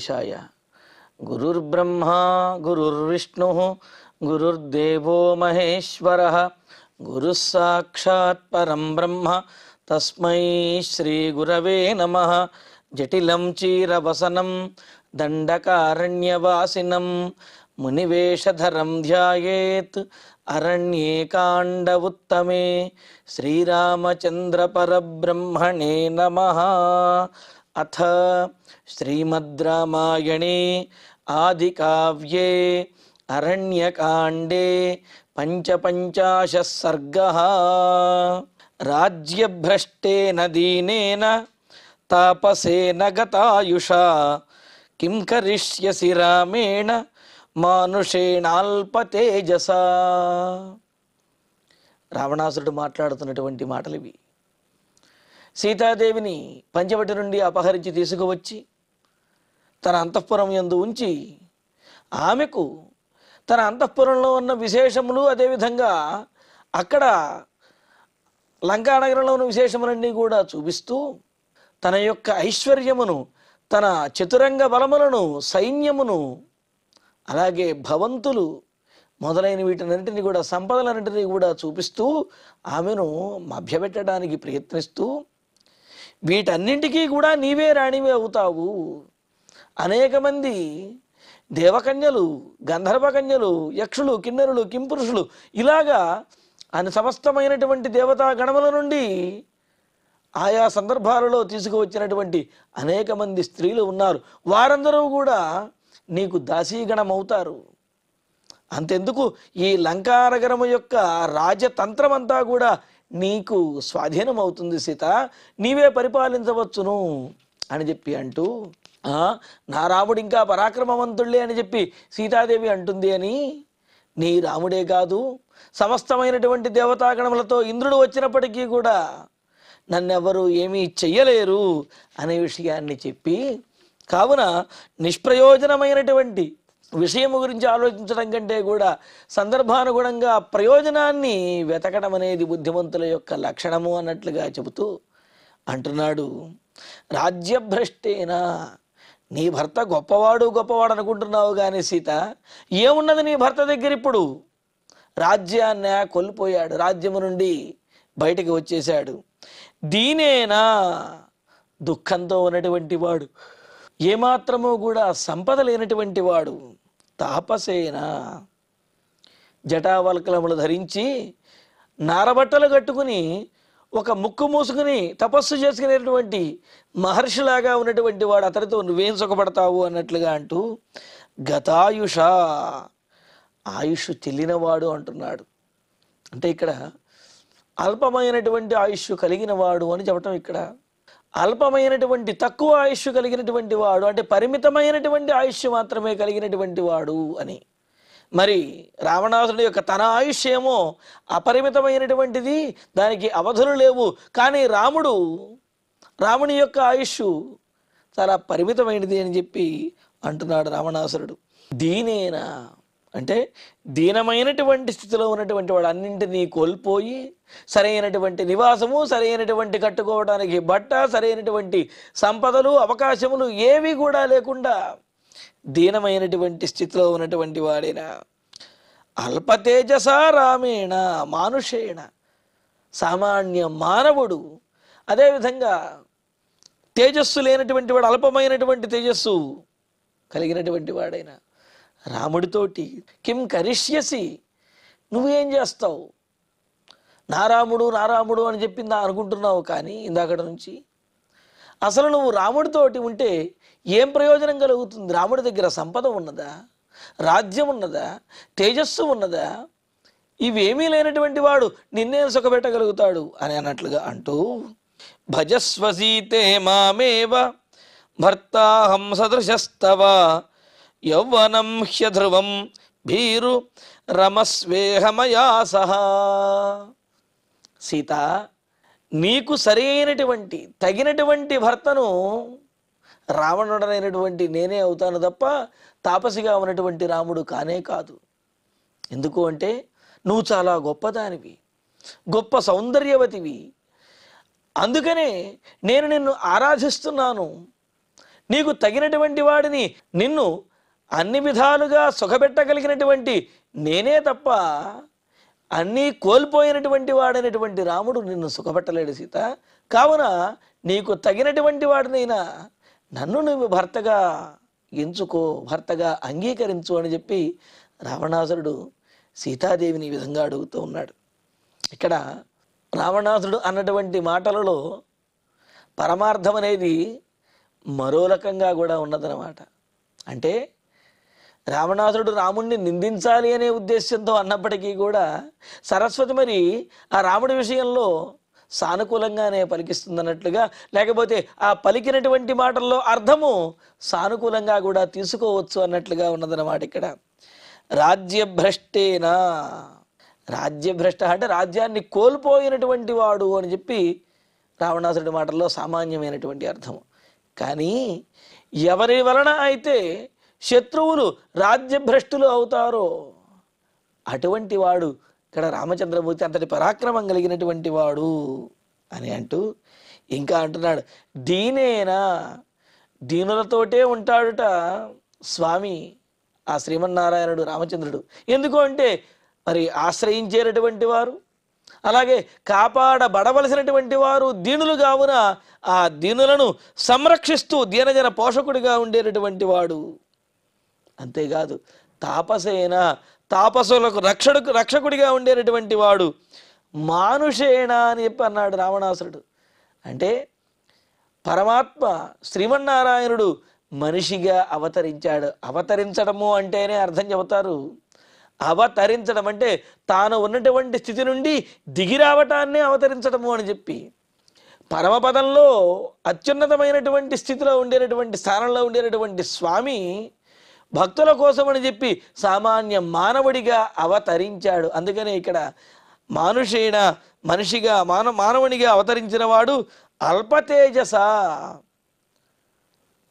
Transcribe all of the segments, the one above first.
వెంకటేశాయ. గురుర్బ్రహ్మా గురుర్విష్ణుః గురుర్దేవో మహేశ్వరః గురుః సాక్షాత్ పరం బ్రహ్మ తస్మై శ్రీ గురవే నమః. జటిలం చీరవసనం దండకారణ్యవాసినం మునివేషధరం ధ్యాయేత్ అరణ్యేకాండవుత్తమే. శ్రీరామచంద్ర పరబ్రహ్మణే నమః. అథ శ్రీమద్ రామాయణే ఆదికావ్యే అరణ్యకాండే పంచపంచాశः సర్గः. రాజ్యభ్రష్టేన దీనేన తాపసేన గతాయుషా కిం కరిష్యసి రామేణ మానుషేణాల్పతేజసా. రావణాసురుడు మాట్లాడుతున్నటువంటి మాటలు ఇవి. సీతాదేవిని పంచవటి నుండి అపహరించి తీసుకువచ్చి తన అంతఃపురం యందు ఉంచి ఆమెకు తన అంతఃపురంలో ఉన్న విశేషములు, అదేవిధంగా అక్కడ లంకానగరంలో ఉన్న విశేషములన్నీ కూడా చూపిస్తూ తన యొక్క ఐశ్వర్యమును, తన చతురంగ బలములను, సైన్యమును, అలాగే భవంతులు మొదలైన వీటినన్నింటినీ కూడా, సంపదలన్నింటినీ కూడా చూపిస్తూ ఆమెను మభ్యపెట్టడానికి ప్రయత్నిస్తూ వీటన్నింటికీ కూడా నీవే రాణివే అవుతావు, అనేక మంది దేవకన్యలు, గంధర్వకన్యలు, యక్షులు, కిన్నెరులు, కింపురుషులు, ఇలాగా అని సమస్తమైనటువంటి దేవతా గణముల నుండి ఆయా సందర్భాలలో తీసుకువచ్చినటువంటి అనేక మంది స్త్రీలు ఉన్నారు. వారందరూ కూడా నీకు దాసీగణం అవుతారు. అంతెందుకు, ఈ లంకానగరము యొక్క రాజతంత్రం అంతా కూడా నీకు స్వాధీనం అవుతుంది సీత, నీవే పరిపాలించవచ్చును అని చెప్పి అంటూ, నా రాముడు ఇంకా పరాక్రమవంతుళ్ళే అని చెప్పి సీతాదేవి అంటుంది అని, నీ రాముడే కాదు సమస్తమైనటువంటి దేవతాగణములతో ఇంద్రుడు వచ్చినప్పటికీ కూడా నన్నెవరు ఏమీ చెయ్యలేరు అనే విషయాన్ని చెప్పి, కావున నిష్ప్రయోజనమైనటువంటి విషయము గురించి ఆలోచించడం కంటే కూడా సందర్భానుగుణంగా ప్రయోజనాన్ని వెతకడం అనేది బుద్ధిమంతుల యొక్క లక్షణము అన్నట్లుగా చెబుతూ అంటున్నాడు. రాజ్యభ్రష్టేనా, నీ భర్త గొప్పవాడు అనుకుంటున్నావు కానీ సీత, ఏమున్నది నీ భర్త దగ్గర? ఇప్పుడు రాజ్యాన్ని కోల్పోయాడు, రాజ్యము నుండి బయటికి వచ్చేశాడు. దీనేనా, దుఃఖంతో ఉన్నటువంటి వాడు, ఏమాత్రమూ కూడా సంపద లేనటువంటి వాడు. తాపసేన, జటావల్కలములు ధరించి నారబట్టలు కట్టుకుని ఒక ముక్కు మూసుకుని తపస్సు చేసుకునేటువంటి మహర్షిలాగా ఉన్నటువంటి వాడు, అతడితో నువ్వేం సుఖపడతావు అన్నట్లుగా అంటూ, గతాయుష, ఆయుష్ చెల్లినవాడు అంటున్నాడు. అంటే ఇక్కడ అల్పమైనటువంటి ఆయుష్ కలిగిన వాడు అని చెప్పటం. ఇక్కడ అల్పమైనటువంటి, తక్కువ ఆయుష్ కలిగినటువంటి వాడు అంటే పరిమితమైనటువంటి ఆయుష్ మాత్రమే కలిగినటువంటి వాడు అని. మరి రావణాసురుడి యొక్క తన ఆయుష్ ఏమో అపరిమితమైనటువంటిది, దానికి అవధులు లేవు. కానీ రాముని యొక్క ఆయుష్ చాలా పరిమితమైనది అని చెప్పి అంటున్నాడు రావణాసురుడు. దీనేనా అంటే దీనమైనటువంటి స్థితిలో ఉన్నటువంటి వాడు, అన్నింటినీ కోల్పోయి సరైనటువంటి నివాసము, సరైనటువంటి కట్టుకోవడానికి బట్ట, సరైనటువంటి సంపదలు, అవకాశములు ఏవి కూడా లేకుండా దీనమైనటువంటి స్థితిలో ఉన్నటువంటి వాడేనా. అల్పతేజస రామేణ మానుషేణ, సామాన్య మానవుడు, అదేవిధంగా తేజస్సు లేనటువంటి వాడు, అల్పమైనటువంటి తేజస్సు కలిగినటువంటి వాడైనా రాముడితోటి కిం కరిష్యసి, నువ్వేం చేస్తావు? నా రాముడు అని చెప్పిందా అనుకుంటున్నావు. కానీ ఇందాకటి నుంచి అసలు నువ్వు రాముడితోటి ఉంటే ఏం ప్రయోజనం కలుగుతుంది? రాముడి దగ్గర సంపద ఉన్నదా, రాజ్యం ఉన్నదా, తేజస్సు ఉన్నదా? ఇవేమీ లేనటువంటి వాడు నిన్నేం సుఖపెట్టగలుగుతాడు అని అన్నట్లుగా అంటూ, భజస్వసీతే మామేవ భర్తాహం సదృశస్తవ యౌవనం హ్యధ్రువం భీరు రమస్వేహమయా సహా. సీత, నీకు సరైనటువంటి తగినటువంటి భర్తను రావణుడనైనటువంటి నేనే అవుతాను తప్ప తాపసిగా ఉన్నటువంటి రాముడు కానే కాదు. ఎందుకు అంటే నువ్వు చాలా గొప్పదానివి, గొప్ప సౌందర్యవతివి. అందుకనే నేను నిన్ను ఆరాధిస్తున్నాను. నీకు తగినటువంటి వాడిని, నిన్ను అన్ని విధాలుగా సుఖపెట్టగలిగినటువంటి నేనే తప్ప అన్నీ కోల్పోయినటువంటి వాడైనటువంటి రాముడు నిన్ను సుఖపెట్టలేడు సీత. కావున నీకు తగినటువంటి వాడినైనా నన్ను నువ్వు భర్తగా ఎంచుకో, భర్తగా అంగీకరించు అని చెప్పి రావణాసురుడు సీతాదేవిని ఈ విధంగా అడుగుతూ ఉన్నాడు. ఇక్కడ రావణాసురుడు అన్నటువంటి మాటలలో పరమార్థం అనేది మరో రకంగా కూడా ఉన్నదన్నమాట. అంటే రావణాసురుడు రాముణ్ణి నిందించాలి అనే ఉద్దేశంతో అన్నప్పటికీ కూడా సరస్వతి మరి ఆ రాముడి విషయంలో సానుకూలంగానే పలికిస్తుందన్నట్లుగా, లేకపోతే ఆ పలికినటువంటి మాటల్లో అర్థము సానుకూలంగా కూడా తీసుకోవచ్చు అన్నట్లుగా ఉన్నదన్నమాట. ఇక్కడ రాజ్యభ్రష్టేనా, రాజ్యభ్రష్ట అంటే రాజ్యాన్ని కోల్పోయినటువంటి వాడు అని చెప్పి రావణాసురుడి మాటల్లో సామాన్యమైనటువంటి అర్థము. కానీ ఎవరి వలన అయితే శత్రువులు రాజ్యభ్రష్టులు అవుతారో అటువంటి వాడు ఇక్కడ రామచంద్రమూర్తి అంతటి పరాక్రమం కలిగినటువంటి వాడు అని అంటూ ఇంకా అంటున్నాడు, దీనేనా, దీనులతోటే ఉంటాడుట స్వామి ఆ శ్రీమన్నారాయణుడు రామచంద్రుడు. ఎందుకు అంటే మరి ఆశ్రయించేటటువంటి వారు, అలాగే కాపాడబడవలసినటువంటి వారు దీనులు కావున ఆ దీనులను సంరక్షిస్తూ దీనజన పోషకుడిగా ఉండేటటువంటి వాడు. అంతేకాదు తాపసేన, తాపసులకు రక్షకుడిగా ఉండేటటువంటి వాడు. మానుషేణ అని చెప్పి అన్నాడు రావణాసురుడు. అంటే పరమాత్మ శ్రీమన్నారాయణుడు మనిషిగా అవతరించాడు. అవతరించడము అంటేనే అర్థం చెబుతారు. అవతరించడం అంటే తాను ఉన్నటువంటి స్థితి నుండి దిగిరావటాన్నే అవతరించడము అని చెప్పి, పరమపదంలో అత్యున్నతమైనటువంటి స్థితిలో ఉండేటటువంటి స్థానంలో ఉండేటటువంటి స్వామి భక్తుల కోసమని చెప్పి సామాన్య మానవుడిగా అవతరించాడు. అందుకనే ఇక్కడ మానుషేణ, మనిషిగా మానవునిగా అవతరించిన వాడు అల్పతేజస,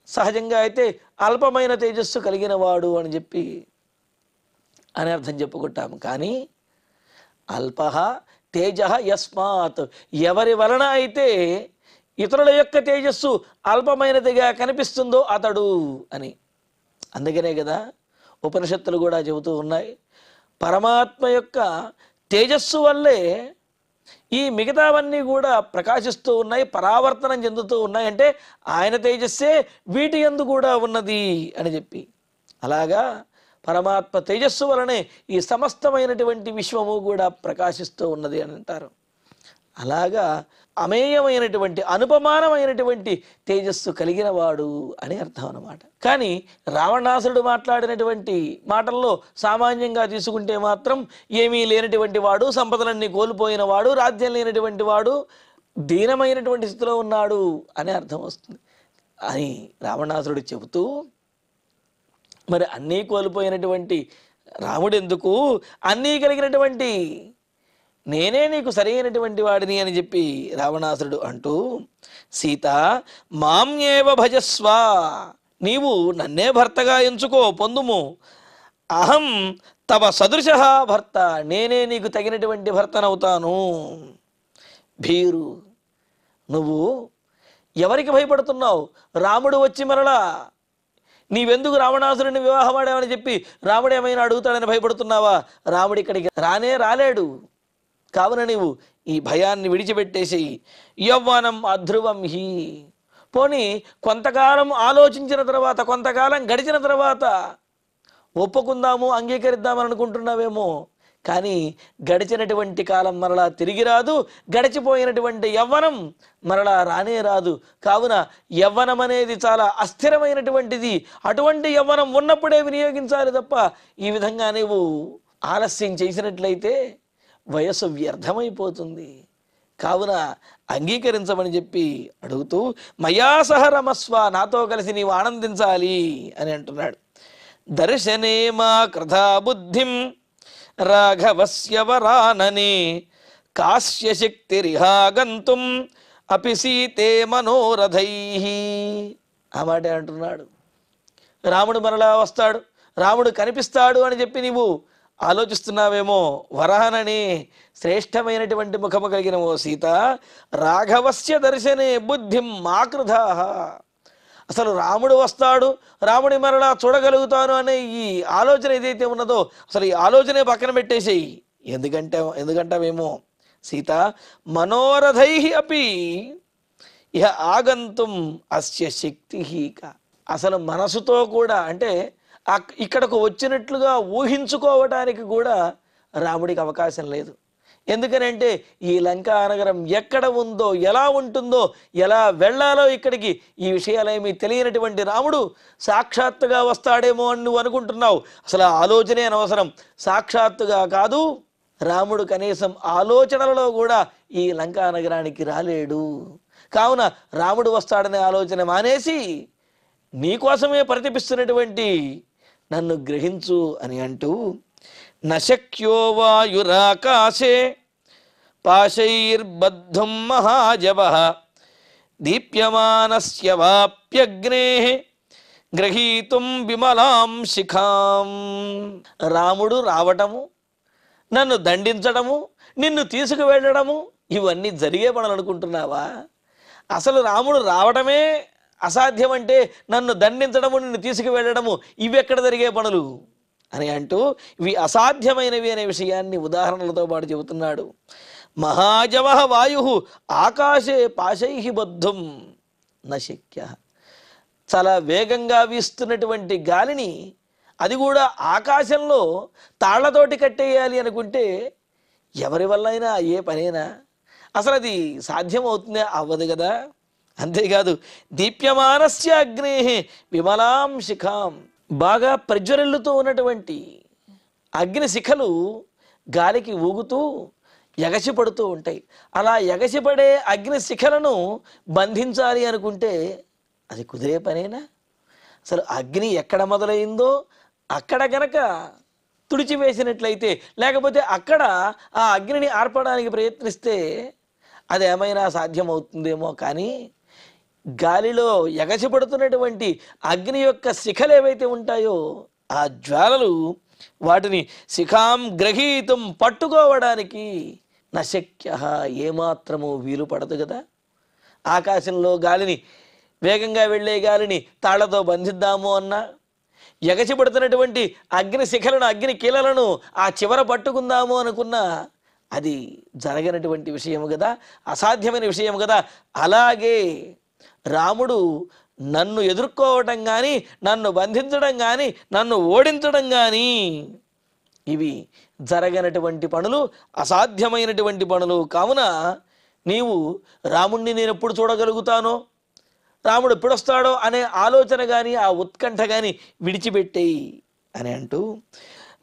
సహజంగా అయితే అల్పమైన తేజస్సు కలిగిన వాడు అని చెప్పి అని అర్థం చెప్పుకుంటాము. కానీ అల్పః తేజః యస్మాత్, ఎవరి వలన అయితే ఇతరుల యొక్క తేజస్సు అల్పమైనదిగా కనిపిస్తుందో అతడు అని. అందుకనే కదా ఉపనిషత్తులు కూడా చెబుతూ ఉన్నాయి, పరమాత్మ యొక్క తేజస్సు వల్లే ఈ మిగతావన్నీ కూడా ప్రకాశిస్తూ ఉన్నాయి, పరావర్తనం చెందుతూ ఉన్నాయి. అంటే ఆయన తేజస్సే వీటి యందు కూడా ఉన్నది అని చెప్పి, అలాగా పరమాత్మ తేజస్సు వలనే ఈ సమస్తమైనటువంటి విశ్వము కూడా ప్రకాశిస్తూ ఉన్నది అని అంటారు. అలాగా అమేయమైనటువంటి అనుపమానమైనటువంటి తేజస్సు కలిగిన వాడు అని అర్థం అన్నమాట. కానీ రావణాసురుడు మాట్లాడినటువంటి మాటల్లో సామాన్యంగా తీసుకుంటే మాత్రం ఏమీ లేనటువంటి వాడు, సంపదలన్నీ కోల్పోయిన వాడు, రాజ్యం లేనటువంటి వాడు, దీనమైనటువంటి స్థితిలో ఉన్నాడు అని అర్థం వస్తుంది అని రావణాసురుడు చెబుతూ, మరి అన్నీ కోల్పోయినటువంటి రాముడు ఎందుకు, అన్నీ కలిగినటువంటి నేనే నీకు సరైనటువంటి వాడిని అని చెప్పి రావణాసురుడు అంటూ, సీత మామ్యేవ భజస్వ, నీవు నన్నే భర్తగా ఎంచుకో, పొందుము. అహం తవ సదృశ భర్త, నేనే నీకు తగినటువంటి భర్తనవుతాను. భీరు, నువ్వు ఎవరికి భయపడుతున్నావు? రాముడు వచ్చి మరలా నీవెందుకు రావణాసురుడిని వివాహమాడావని చెప్పి రాముడు ఏమైనా అడుగుతాడని భయపడుతున్నావా? రాముడు ఇక్కడికి రాలేడు. కావున నీవు ఈ భయాన్ని విడిచిపెట్టేసి యవ్వనం అధ్రువం హి, పోనీ కొంతకాలం ఆలోచించిన తర్వాత, కొంతకాలం గడిచిన తర్వాత ఒప్పుకుందాము, అంగీకరిద్దామని అనుకుంటున్నావేమో. కానీ గడిచినటువంటి కాలం మరలా తిరిగి రాదు, గడిచిపోయినటువంటి యవ్వనం మరలా రానే రాదు. కావున యవ్వనం అనేది చాలా అస్థిరమైనటువంటిది. అటువంటి యవ్వనం ఉన్నప్పుడే వినియోగించాలి తప్ప ఈ విధంగా నీవు ఆలస్యం చేసినట్లయితే వయస్సు వ్యర్థమైపోతుంది. కావున అంగీకరించమని చెప్పి అడుగుతూ, మయా సహ రమస్వ, నాతో కలిసి నీవు ఆనందించాలి అని అంటున్నాడు. దర్శనే మా కృధా బుద్ధిం రాఘవస్య వరాననే కాశ్యశక్తిరిహాగంతుం అపి సీతే మనోరథై. ఆ మాట అంటున్నాడు. రాముడు మరలా వస్తాడు, రాముడు కనిపిస్తాడు అని చెప్పి నీవు ఆలోచిస్తున్నావేమో. వరాననే శ్రేష్టమైనటువంటి ముఖము కలిగిన ఓ సీత, రాఘవస్య దర్శనే బుద్ధిం మా కృధా, అసలు రాముడు వస్తాడు, రాముడి మరలా చూడగలుగుతాను అనే ఈ ఆలోచన ఏదైతే ఉన్నదో అసలు ఈ ఆలోచనే పక్కన పెట్టేసేయి. ఎందుకంటావేమో సీత మనోరథై అపి ఇహ ఆగంతుం అస్య శక్తి అసలు మనసుతో కూడా అంటే ఇక్కడకు వచ్చినట్లుగా ఊహించుకోవటానికి కూడా రాముడికి అవకాశం లేదు. ఎందుకనంటే ఈ లంకా నగరం ఎక్కడ ఉందో, ఎలా ఉంటుందో, ఎలా వెళ్ళాలో ఇక్కడికి ఈ విషయాలేమీ తెలియనటువంటి రాముడు సాక్షాత్తుగా వస్తాడేమో అని నువ్వు అనుకుంటున్నావు. అసలు ఆ ఆలోచనే అనవసరం. సాక్షాత్తుగా కాదు, రాముడు కనీసం ఆలోచనలలో కూడా ఈ లంకా నగరానికి రాలేడు. కావున రాముడు వస్తాడనే ఆలోచన మానేసి నీకోసమే ప్రతిపిస్తున్నటువంటి నన్ను గ్రహించు అని అంటూ నశక్యో వాయురాకాశే పాశైర్బద్ధుం మహాజవః దీప్యమానస్య వాప్యగ్నేః గ్రహీతుం విమలాం శిఖాం. రాముడు రావటము, నన్ను దండించడము, నిన్ను తీసుకువెళ్ళడము ఇవన్నీ జరిగే పనులు అనుకుంటున్నావా? అసలు రాముడు రావడమే అసాధ్యం అంటే నన్ను దండించడము, నిన్ను తీసుకువెళ్ళడము ఇవి ఎక్కడ జరిగే పనులు అని అంటూ ఇవి అసాధ్యమైనవి అనే విషయాన్ని ఉదాహరణలతో పాటు చెబుతున్నాడు. మహాజవః వాయు ఆకాశే పాశైః బద్ధుం నశక్య. చాలా వేగంగా వీస్తున్నటువంటి గాలిని, అది కూడా ఆకాశంలో తాళ్లతోటి కట్టేయాలి అనుకుంటే ఎవరి వల్ల అయినా అయ్యే పనేనా? అసలు అది సాధ్యమవుతుందే? అవ్వదు కదా. అంతేకాదు దీప్యమానస్య అగ్నేః విమలాం శిఖాం. బాగా ప్రజ్వరిల్లుతూ ఉన్నటువంటి అగ్ని శిఖలు గాలికి ఊగుతూ ఎగసిపడుతూ ఉంటాయి. అలా ఎగసిపడే అగ్ని శిఖలను బంధించాలి అనుకుంటే అది కుదిరే పనేనా? అసలు అగ్ని ఎక్కడ మొదలైందో అక్కడ గనక తుడిచివేసినట్లయితే, లేకపోతే అక్కడ ఆ అగ్నిని ఆర్పడానికి ప్రయత్నిస్తే అది ఏమైనా సాధ్యమవుతుందేమో. కానీ గాలిలో ఎగసిపడుతున్నటువంటి అగ్ని యొక్క శిఖలు ఏవైతే ఉంటాయో ఆ జ్వాలలు వాటిని శిఖాం గ్రహీతుం పట్టుకోవడానికి నశక్య ఏమాత్రము వీలు పడదు కదా. ఆకాశంలో గాలిని, వేగంగా వెళ్ళే గాలిని తాళ్లతో బంధిద్దాము అన్నా, ఎగసిపడుతున్నటువంటి అగ్ని శిఖలను, అగ్ని కీలలను ఆ చివర పట్టుకుందాము అనుకున్నా అది జరగనటువంటి విషయం కదా, అసాధ్యమైన విషయం కదా. అలాగే రాముడు నన్ను ఎదుర్కోవటం కానీ, నన్ను బంధించడం కానీ, నన్ను ఓడించడం కానీ ఇవి జరగనటువంటి పనులు, అసాధ్యమైనటువంటి పనులు. కావున నీవు రాముణ్ణి నేను ఎప్పుడు చూడగలుగుతానో, రాముడు ఎప్పుడొస్తాడో అనే ఆలోచన కానీ, ఆ ఉత్కంఠ కానీ విడిచిపెట్టేయి అని అంటూ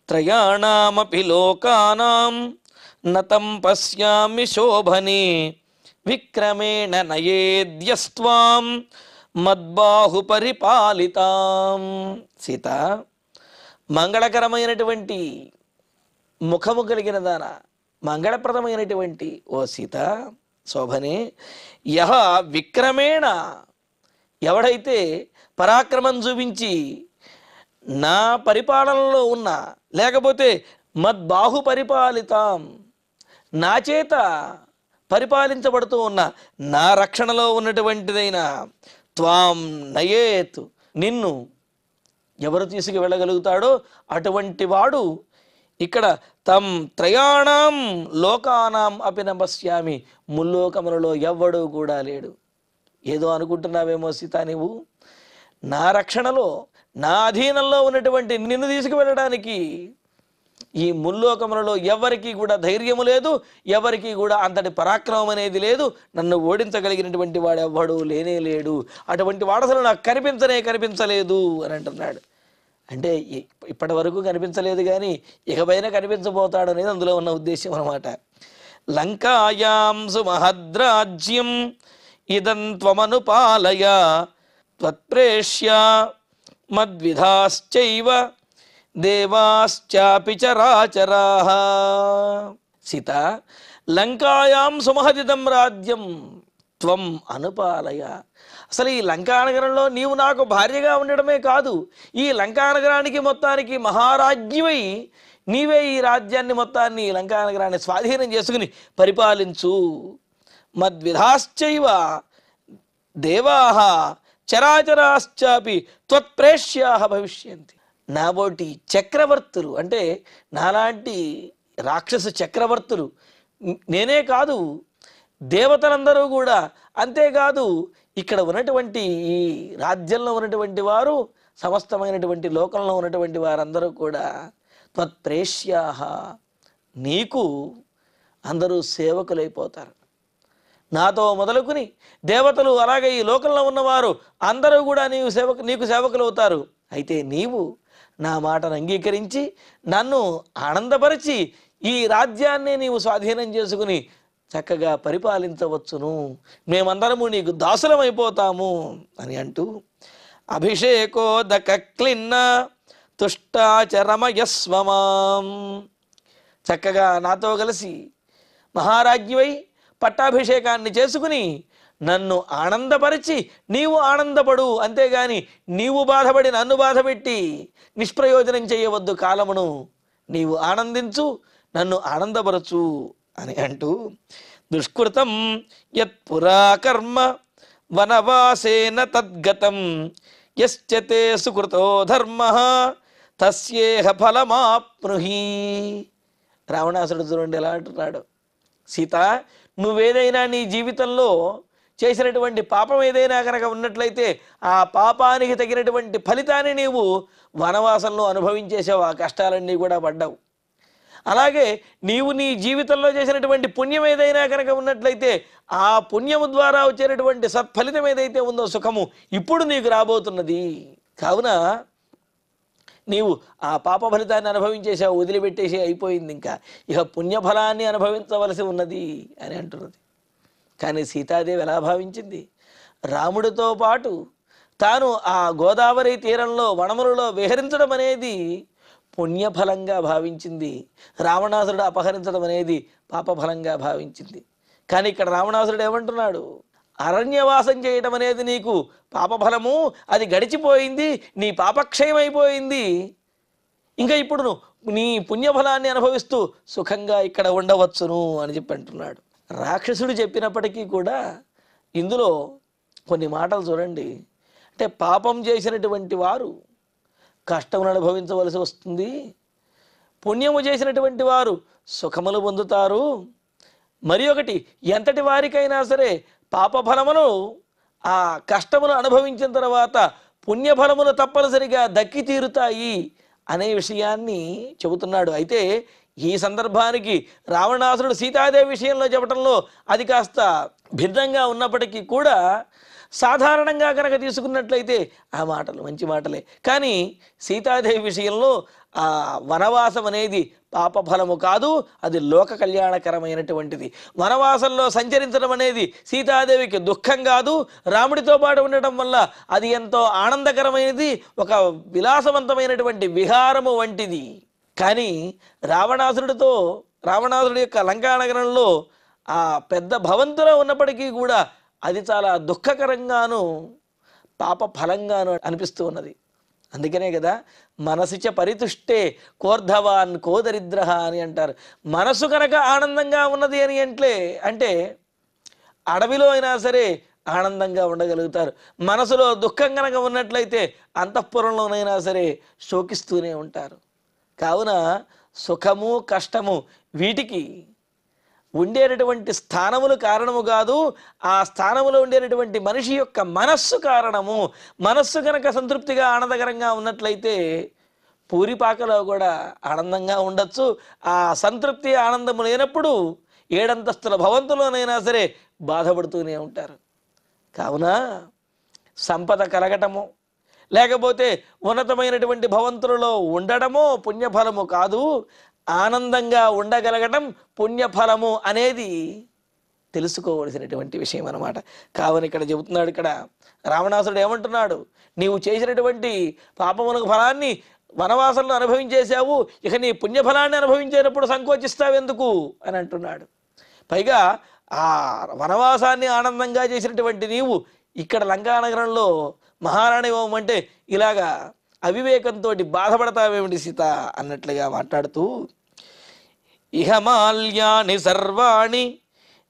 త్రయాణామపి లోకానాం నతం పశ్యామి శోభనే విక్రమేణ నయేద్యస్త్వాం మద్బాహు పరిపాలితాం. సీత, మంగళకరమైనటువంటి ముఖము కలిగిన దాన, మంగళప్రదమైనటువంటి ఓ సీత శోభనే, యహ విక్రమేణ, ఎవడైతే పరాక్రమం చూపించి నా పరిపాలనలో ఉన్న, లేకపోతే మద్బాహు పరిపాలితాం, నా చేత పరిపాలించబడుతూ ఉన్న, నా రక్షణలో ఉన్నటువంటిదైన త్వాం నయేత్, నిన్ను ఎవరు తీసుకు వెళ్ళగలుగుతాడో అటువంటి వాడు ఇక్కడ తం త్రయాణం లోకానాం అపి నపశ్యామి, ముల్లోకములలో ఎవ్వడూ కూడా లేడు. ఏదో అనుకుంటున్నావేమో సీత, నీవు నా రక్షణలో, నా అధీనంలో ఉన్నటువంటి నిన్ను తీసుకువెళ్ళడానికి ఈ ముల్లోకములలో ఎవరికి కూడా ధైర్యము లేదు, ఎవరికి కూడా అంతటి పరాక్రమం అనేది లేదు. నన్ను ఓడించగలిగినటువంటి వాడు ఎవ్వడు లేనే లేడు. అటువంటి వాడు అసలు నాకు కనిపించలేదు అని అంటున్నాడు. అంటే ఇప్పటి వరకు కనిపించలేదు కానీ ఇకపైన కనిపించబోతాడు అనేది అందులో ఉన్న ఉద్దేశం అన్నమాట. లంకాయాం సుమహద్రాజ్యం ఇదం త్వమనుపాలయ త్వత్ప్రేష్య మద్విధాశ్చైవ దేవాశ్చాపి చరాచరాః. సీత, లంకాయాం సుమహదిదం రాజ్యం త్వం అనుపాలయ. అసలు ఈ లంకానగరంలో నీవు నాకు భార్యగా ఉండడమే కాదు, ఈ లంకానగరానికి మొత్తానికి మహారాజ్యమై నీవే ఈ రాజ్యాన్ని మొత్తాన్ని, లంకానగరాన్ని స్వాధీనం చేసుకుని పరిపాలించు. మద్విధాశ్చైవ దేవాః, చరాచరాశ్చాపి త్వత్ప్రేష్యాః భవిష్యంతి. నాబోటి చక్రవర్తులు అంటే నాలాంటి రాక్షస చక్రవర్తులు, నేనే కాదు దేవతలందరూ కూడా, అంతేకాదు ఇక్కడ ఉన్నటువంటి ఈ రాజ్యంలో ఉన్నటువంటి వారు, సమస్తమైనటువంటి లోకంలో ఉన్నటువంటి వారందరూ కూడా త్వత్ప్రేష్యాః నీకు అందరూ సేవకులైపోతారు. నాతో మొదలుకుని దేవతలు అలాగే ఈ లోకంలో ఉన్నవారు అందరూ కూడా నీకు సేవకులు అవుతారు. అయితే నీవు నా మాటను అంగీకరించి నన్ను ఆనందపరిచి ఈ రాజ్యాన్ని నీవు స్వాధీనం చేసుకుని చక్కగా పరిపాలించవచ్చును, మేమందరము నీకు దాసులమైపోతాము అని అంటూ అభిషేకోదక క్లిన్న తుష్టాచరమయస్వమాం, చక్కగా నాతో కలిసి మహారాజ్ఞివై పట్టాభిషేకాన్ని చేసుకుని నన్ను ఆనందపరిచి నీవు ఆనందపడు, అంతేగాని నీవు బాధపడి నన్ను బాధపెట్టి నిష్ప్రయోజనం చేయవద్దు, కాలమును నీవు ఆనందించు, నన్ను ఆనందపరచు అని అంటూ దుష్కృతం యత్పురా కర్మ వనవాసేన తద్గతం యశ్చతే సుకృతో ధర్మ తస్యేహ ఫలమాప్నుహి. రావణాసురుడు చూడండి ఎలా అంటున్నాడు, సీత నువ్వేదైనా నీ జీవితంలో చేసినటువంటి పాపం ఏదైనా కనుక ఉన్నట్లయితే ఆ పాపానికి తగినటువంటి ఫలితాన్ని నీవు వనవాసంలో అనుభవించేసావు, ఆ కష్టాలన్నీ కూడా పడ్డావు. అలాగే నీవు నీ జీవితంలో చేసినటువంటి పుణ్యం ఏదైనా కనుక ఉన్నట్లయితే ఆ పుణ్యము ద్వారా వచ్చేటటువంటి సత్ఫలితం ఏదైతే ఉందో సుఖము ఇప్పుడు నీకు రాబోతున్నది. కావున నీవు ఆ పాప ఫలితాన్ని అనుభవించేసావు, వదిలిపెట్టేసి అయిపోయింది, ఇంకా ఇక పుణ్యఫలాన్ని అనుభవించవలసి ఉన్నది అని అంటున్నది. కానీ సీతాదేవి ఎలా భావించింది, రాముడితో పాటు తాను ఆ గోదావరి తీరంలో వనములలో విహరించడం అనేది పుణ్యఫలంగా భావించింది, రావణాసురుడు అపహరించడం అనేది పాపఫలంగా భావించింది. కానీ ఇక్కడ రావణాసురుడు ఏమంటున్నాడు, అరణ్యవాసం చేయటం అనేది నీకు పాపఫలము, అది గడిచిపోయింది, నీ పాపక్షయం అయిపోయింది, ఇంకా ఇప్పుడు నీ పుణ్యఫలాన్ని అనుభవిస్తూ సుఖంగా ఇక్కడ ఉండవచ్చును అని చెప్పి అంటున్నాడు. రాక్షసుడు చెప్పినప్పటికీ కూడా ఇందులో కొన్ని మాటలు చూడండి. అంటే పాపం చేసినటువంటి వారు కష్టమును అనుభవించవలసి వస్తుంది, పుణ్యము చేసినటువంటి వారు సుఖములు పొందుతారు, మరి ఒకటి ఎంతటి వారికైనా సరే పాపఫలములు ఆ కష్టమును అనుభవించిన తర్వాత పుణ్యఫలములు తప్పనిసరిగా దక్కి తీరుతాయి అనే విషయాన్ని చెబుతున్నాడు. అయితే ఈ సందర్భానికి రావణాసురుడు సీతాదేవి విషయంలో చెప్పడంలో అది కాస్త భిన్నంగా ఉన్నప్పటికీ కూడా సాధారణంగా కనుక తీసుకున్నట్లయితే ఆ మాటలు మంచి మాటలే. కానీ సీతాదేవి విషయంలో ఆ వనవాసం అనేది పాపఫలము కాదు, అది లోక కళ్యాణకరమైనటువంటిది. వనవాసంలో సంచరించడం అనేది సీతాదేవికి దుఃఖం కాదు, రాముడితో పాటు ఉండటం వల్ల అది ఎంతో ఆనందకరమైనది, ఒక విలాసవంతమైనటువంటి విహారము వంటిది. కానీ రావణాసురుడి యొక్క లంకానగరంలో ఆ పెద్ద భవంతులో ఉన్నప్పటికీ కూడా అది చాలా దుఃఖకరంగాను పాప ఫలంగాను అనిపిస్తూ ఉన్నది. అందుకనే కదా మనసిచ పరితుష్టే కోర్ధవాన్ కోదరిద్ర అని అంటారు. మనసు కనుక ఆనందంగా ఉన్నది అని అంటే అడవిలో అయినా సరే ఆనందంగా ఉండగలుగుతారు. మనసులో దుఃఖం కనుక ఉన్నట్లయితే అంతఃపురంలోనైనా సరే శోకిస్తూనే ఉంటారు. కావున సుఖము కష్టము వీటికి ఉండేటటువంటి స్థానములు కారణము కాదు, ఆ స్థానములో ఉండేటటువంటి మనిషి యొక్క మనస్సు కారణము. మనస్సు కనుక సంతృప్తిగా ఆనందకరంగా ఉన్నట్లయితే పూరిపాకలో కూడా ఆనందంగా ఉండొచ్చు. ఆ సంతృప్తి ఆనందము లేనప్పుడు 7 అంతస్తుల భవంతులోనైనా సరే బాధపడుతూనే ఉంటారు. కావున సంపద కలగటము లేకపోతే ఉన్నతమైనటువంటి భవంతులలో ఉండడమో పుణ్యఫలము కాదు, ఆనందంగా ఉండగలగటం పుణ్యఫలము అనేది తెలుసుకోవలసినటువంటి విషయం అన్నమాట. కావున ఇక్కడ చెబుతున్నాడు, ఇక్కడ రావణాసురుడు ఏమంటున్నాడు, నీవు చేసినటువంటి పాపమునకు ఫలాన్ని వనవాసంలో అనుభవించేశావు, ఇక నీ పుణ్యఫలాన్ని అనుభవించేటప్పుడు సంకోచిస్తావెందుకు అని అంటున్నాడు. పైగా ఆ వనవాసాన్ని ఆనందంగా చేసినటువంటి నీవు ఇక్కడ లంకానగరంలో మహారాణి అంటే ఇలాగా అవివేకంతో బాధపడతావేమిటి సీత అన్నట్లుగా మాట్లాడుతూ ఇహమాల్యాని సర్వాణి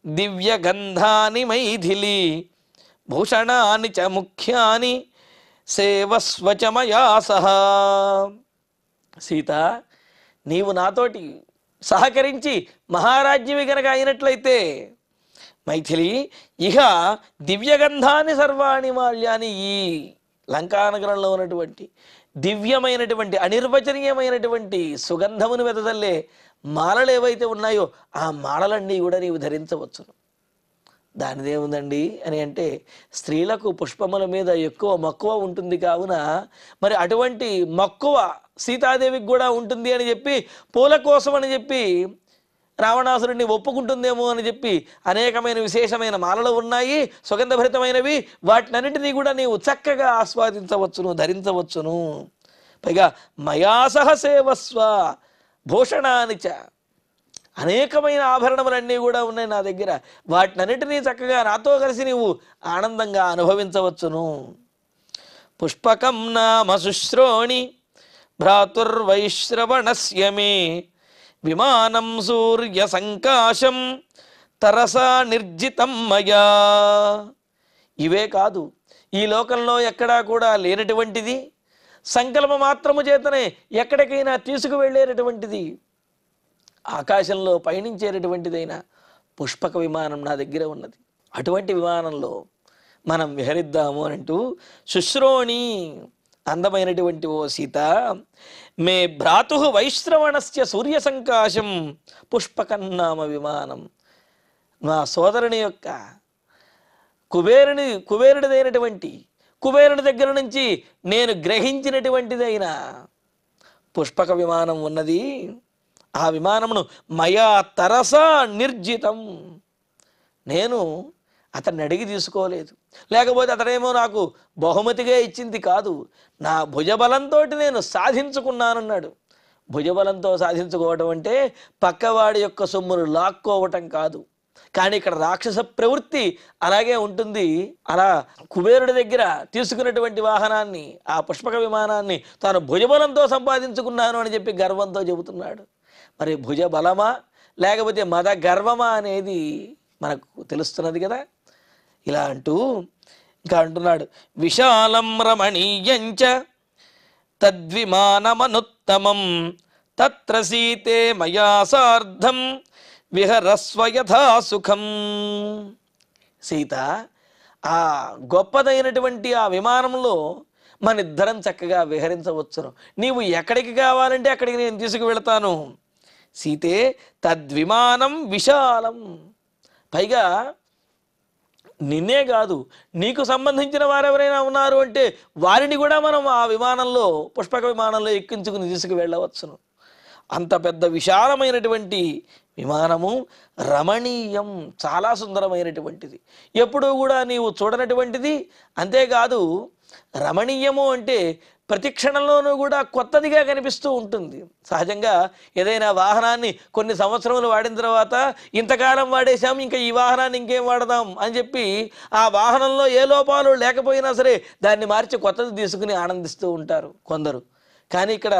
దివ్యగంధాని మైథిలి భూషణాని చ ముఖ్యాని సేవస్వ చ మయా సహా. సీత, నీవు నాతోటి సహకరించి మహారాజ్యవి గనక అయినట్లయితే మైథిలి ఇహ దివ్యగంధాన్ని సర్వాణి మాల్యాన్ని, ఈ లంకానగరంలో ఉన్నటువంటి దివ్యమైనటువంటి అనిర్వచనీయమైనటువంటి సుగంధమును వెదజల్లే మాలలు ఏవైతే ఉన్నాయో ఆ మాలలన్నీ కూడా నీవు ధరించవచ్చును. దానిదేముందండి అని అంటే, స్త్రీలకు పుష్పముల మీద ఎక్కువ మక్కువ ఉంటుంది కావున మరి అటువంటి మక్కువ సీతాదేవికి కూడా ఉంటుంది అని చెప్పి, పూల కోసం అని చెప్పి రావణాసురుడిని ఒప్పుకుంటుందేమో అని చెప్పి అనేకమైన విశేషమైన మాలలు ఉన్నాయి, సుగంధభరితమైనవి. వాటినన్నింటినీ కూడా నీవు చక్కగా ఆస్వాదించవచ్చును, ధరించవచ్చును. పైగా మయాసహ సేవస్వ భూషణానిచ, అనేకమైన ఆభరణములన్నీ కూడా ఉన్నాయి నా దగ్గర. వాటినన్నిటినీ చక్కగా నాతో కలిసి నీవు ఆనందంగా అనుభవించవచ్చును. పుష్పకం నామ శుశ్రోణి భ్రాతుర్వైశ్రవణస్య మే విమానం సూర్య సంకాశం తరసా నిర్జితం మయా. ఇవే కాదు, ఈ లోకంలో ఎక్కడా కూడా లేనటువంటిది, సంకల్ప మాత్రము చేతనే ఎక్కడికైనా తీసుకువెళ్ళేటటువంటిది, ఆకాశంలో పయనించేటటువంటిదైన పుష్పక విమానం నా దగ్గర ఉన్నది. అటువంటి విమానంలో మనం విహరిద్దాము అంటూ, శుశ్రోణి అందమైనటువంటి ఓ సీత, మే భ్రాతు వైశ్రవణస్య సూర్య సంకాశం పుష్పకన్నామ విమానం, మా సోదరుని యొక్క కుబేరుడిదైనటువంటి కుబేరుడి దగ్గర నుంచి నేను గ్రహించినటువంటిదైన పుష్పక విమానం ఉన్నది. ఆ విమానమును మయా తరసా నిర్జితం, నేను అతన్ని అడిగి తీసుకోలేదు, లేకపోతే అతడేమో నాకు బహుమతిగా ఇచ్చింది కాదు, నా భుజబలంతో నేను సాధించుకున్నానన్నాడు. భుజబలంతో సాధించుకోవటం అంటే పక్కవాడి యొక్క సొమ్మును లాక్కోవటం కాదు. కానీ ఇక్కడ రాక్షస ప్రవృత్తి అలాగే ఉంటుంది. అలా కుబేరుడి దగ్గర తీసుకున్నటువంటి వాహనాన్ని, ఆ పుష్పక విమానాన్ని తాను భుజబలంతో సంపాదించుకున్నాను అని చెప్పి గర్వంతో చెబుతున్నాడు. మరి భుజబలమా లేకపోతే మద గర్వమా అనేది మనకు తెలుస్తున్నది కదా. ఇలా అంటూ ఇంకా అంటున్నాడు, విశాలం రమణీయంచ తద్విమానమనుత్తమం తత్ర సీతే మయా సార్ధం విహరస్వ యథా సుఖం. సీత, ఆ గొప్పదైనటువంటి ఆ విమానంలో మనిద్దరం చక్కగా విహరించవచ్చును. నీవు ఎక్కడికి కావాలంటే అక్కడికి నేను తీసుకువెళతాను. సీతే తద్విమానం విశాలం, పైగా నిన్నే కాదు, నీకు సంబంధించిన వారెవరైనా ఉన్నారు అంటే వారిని కూడా మనం ఆ విమానంలో, పుష్పక విమానంలో ఎక్కించుకుని తీసుకువెళ్ళవచ్చును. అంత పెద్ద విశాలమైనటువంటి విమానము, రమణీయం, చాలా సుందరమైనటువంటిది, ఎప్పుడూ కూడా నీవు చూడనటువంటిది. అంతేకాదు రమణీయము అంటే ప్రతి క్షణంలోనూ కూడా కొత్తదిగా కనిపిస్తూ ఉంటుంది. సహజంగా ఏదైనా వాహనాన్ని కొన్ని సంవత్సరములు వాడిన తర్వాత ఇంతకాలం వాడేశాం, ఇంకా ఈ వాహనాన్ని ఇంకేం వాడదాం అని చెప్పి ఆ వాహనంలో ఏ లోపాలు లేకపోయినా సరే దాన్ని మార్చి కొత్తది తీసుకుని ఆనందిస్తూ ఉంటారు కొందరు. కానీ ఇక్కడ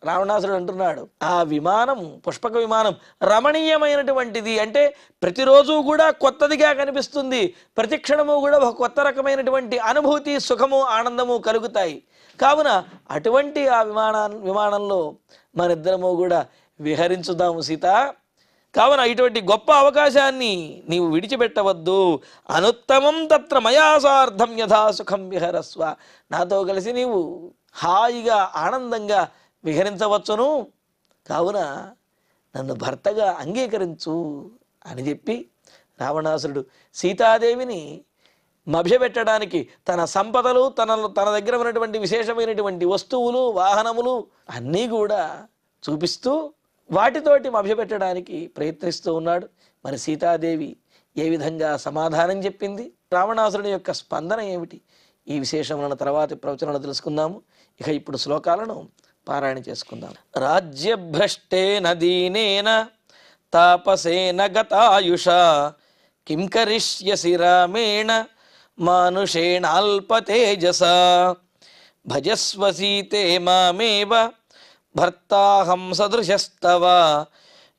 రావణాసురుడు అంటున్నాడు, ఆ విమానం, పుష్పక విమానం రమణీయమైనటువంటిది అంటే ప్రతిరోజు కూడా కొత్తదిగా కనిపిస్తుంది. ప్రతి క్షణము కూడా ఒక కొత్త రకమైనటువంటి అనుభూతి, సుఖము, ఆనందము కలుగుతాయి. కావున అటువంటి ఆ విమానంలో మనిద్దరము కూడా విహరించుదాము సీత. కావున ఇటువంటి గొప్ప అవకాశాన్ని నీవు విడిచిపెట్టవద్దు. అనుత్తమం తత్ర మయా సార్ధం యథా సుఖం విహరస్వ, నాతో కలిసి నీవు హాయిగా ఆనందంగా విహరించవచ్చును. కావున నన్ను భర్తగా అంగీకరించు అని చెప్పి రావణాసురుడు సీతాదేవిని మభ్యపెట్టడానికి తన సంపదలు, తన దగ్గర ఉన్నటువంటి విశేషమైనటువంటి వస్తువులు, వాహనములు అన్నీ కూడా చూపిస్తూ వాటితోటి మభ్యపెట్టడానికి ప్రయత్నిస్తూ ఉన్నాడు. మరి సీతాదేవి ఏ విధంగా సమాధానం చెప్పింది, రావణాసురుని యొక్క స్పందన ఏమిటి, ఈ విశేషములను తర్వాతి ప్రవచనాలు తెలుసుకుందాము. ఇక ఇప్పుడు శ్లోకాలను పారాయణ చేసుకుందాం. రాజ్యభ్రష్టేన దీనేన తాపసేన గతాయుష కిం కరిష్యసి రామేణ మానుషేణాల్పతేజస భజస్వ సీతే మామేవ భర్తాహం సదృశస్తవ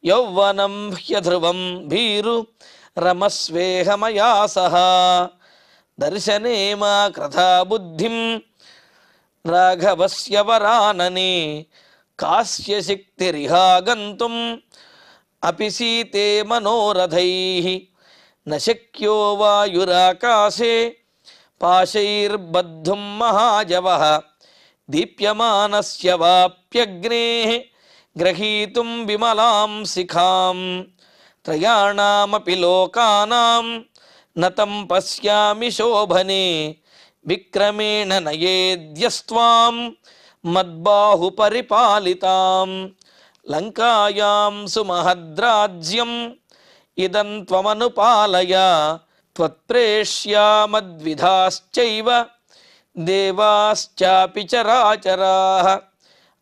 యౌవనం హ్యధ్రువం భీరు రమస్వేహ మయా సహ దర్శనే మా క్రథా బుద్ధిం రాఘవస్య వరాననే కాస్య శక్తిరిహాగంతుం అపి సీతే మనోరథైః న శక్యో వాయురాకాశే పాశైర్బద్ధుం మహాజవః దీప్యమానస్య వాప్యగ్నేః గ్రహీతుం విమలాం శిఖాం త్రయాణామపి లోకానాం నతం పశ్యామి శోభనే విక్రమేణ నయేద్యస్త్వాం మద్బాహు పరిపాలితాం లంకాయాం సుమహద్రాజ్యం ఇదం త్వమనుపాలయ త్వత్ప్రేష్యామద్విధాశ్చైవ దేవాశ్చాపి చరాచరాః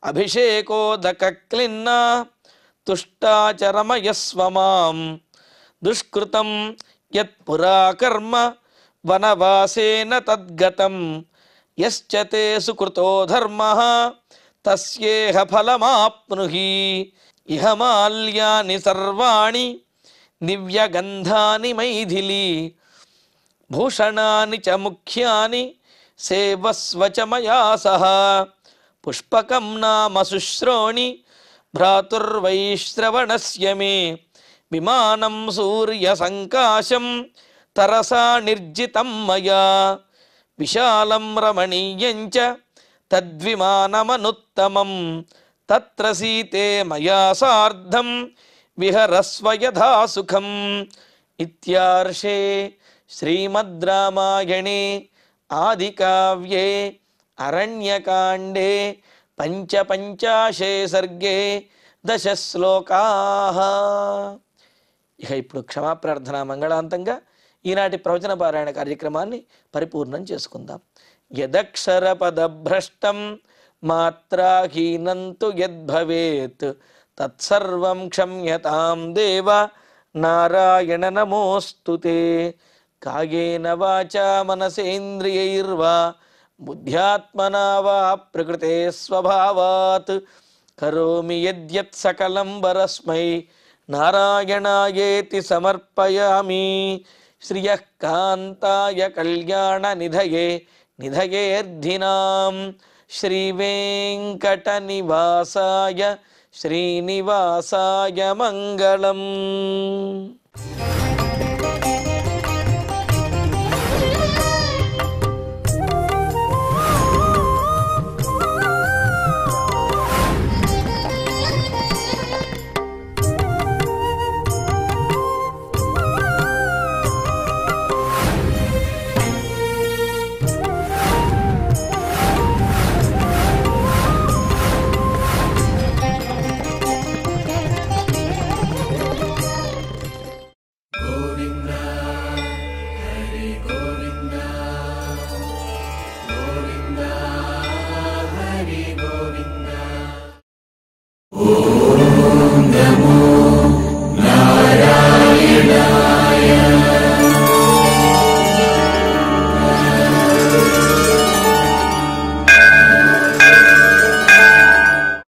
అభిషేకోదకక్లిన్నా తుష్టాచరమయస్వ మాం దుష్కృతం యత్పురా కర్మ వనవాసేన తద్గతం యశ్చ తే సుకృతో ధర్మః తస్యేహ ఫలమాప్నుహి ఇహ మాల్యాని సర్వాణి దివ్యగంధాని మైథిలి భూషణాని చ ముఖ్యాని సేవస్వ చ మయా సహ పుష్పకం నామ శుశ్రోణి భ్రాతుర్వైశ్రవణస్య మే విమానం సూర్యసంకాశం తరసా నిర్జితం మయా విశాలం రమణీయం చ తద్విమానమనుత్తమం తత్ర సీతే మయా సార్ధం విహరస్వ యథా సుఖం. ఇత్యార్షే శ్రీమద్ రామాయణే ఆదికావ్యే అరణ్యకాండే పంచపంచాశే సర్గే 10 శ్లోకాః. ఇక ఇప్పుడు క్షమాప్రార్థన మంగళాంతంగా ఈనాటి ప్రవచన పారాయణ కార్యక్రమాన్ని పరిపూర్ణం చేసుకుందాం. యదక్షరపదభ్రష్టం మాత్రాహీనంతు యద్భవేత్ తత్సర్వం క్షమ్యతాం దేవ నారాయణ నమోస్తుతే. కాయేన వాచా మనసేంద్రియైర్వా బుద్ధ్యాత్మనా వా ప్రకృతే స్వభావాత్ కరోమి యద్యత్ సకలం వరస్మై నారాయణాయేతి సమర్పయామి. శ్రియః కాంతాయ కళ్యాణ నిధయే నిధయేర్ధినాం శ్రీవేంకట నివాసాయ శ్రీనివాసాయ మంగళం. ఓం నమో